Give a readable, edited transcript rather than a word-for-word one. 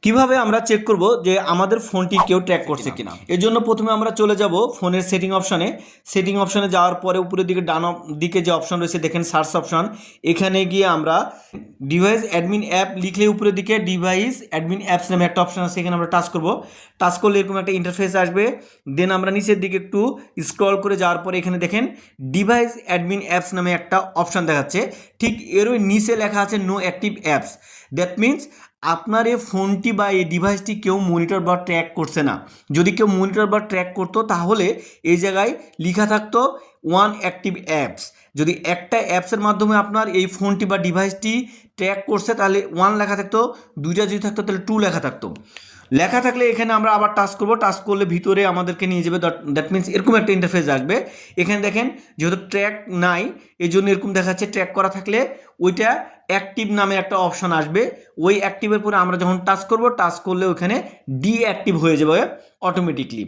কিভাবে আমরা চেক করব যে আমাদের ফোনটি কেউ ট্র্যাক করছে কিনা? এর জন্য প্রথমে আমরা চলে যাব ফোনের সেটিং অপশনে। সেটিং অপশনে যাওয়ার পরে উপরের দিকে ডান দিকে যে অপশন রয়েছে দেখেন সার্চ অপশন, এখানে গিয়ে আমরা ডিভাইস অ্যাডমিন অ্যাপ লিখলে উপরের দিকে ডিভাইস অ্যাডমিন অ্যাপস নামে একটা অপশন আছে, এখানে আমরা টাচ করব। টাচ করলে এরকম একটা ইন্টারফেস আসবে। দেন আমরা নিচের দিকে একটু স্ক্রল করে যাওয়ার পরে এখানে দেখেন ডিভাইস অ্যাডমিন অ্যাপস নামে একটা অপশন দেখাচ্ছে। ঠিক এর ওই নিচে লেখা আছে no active apps. That means আপনার এই ফোনটি বা এই ডিভাইসটি কেউ মনিটর বা ট্র্যাক করছে না। যদি কেউ মনিটর বা ট্র্যাক করতো তাহলে এই জায়গায় লেখা থাকতো ওয়ান অ্যাক্টিভ অ্যাপস। যদি একটা অ্যাপসের মাধ্যমে আপনার এই ফোনটি বা ডিভাইসটি ট্র্যাক করছে তাহলে ওয়ান লেখা থাকতো, দুইটা যদি থাকতো তাহলে টু লেখা থাকতো। লেখা থাকলে এখানে আমরা আবার টাচ করব। টাচ করলে ভিতরে আমাদেরকে নিয়ে যাবে। দ্যাট মিনস এরকম একটা ইন্টারফেস আসবে। এখানে দেখেন যেহেতু ট্র্যাক নাই এই জন্য এরকম দেখাচ্ছে। ট্র্যাক করা থাকলে ওইটা অ্যাক্টিভ নামে একটা অপশন আসবে। ওই অ্যাক্টিভের পরে আমরা যখন টাচ করব, টাচ করলে ওখানে ডিঅ্যাক্টিভ হয়ে যাবে অটোমেটিকলি।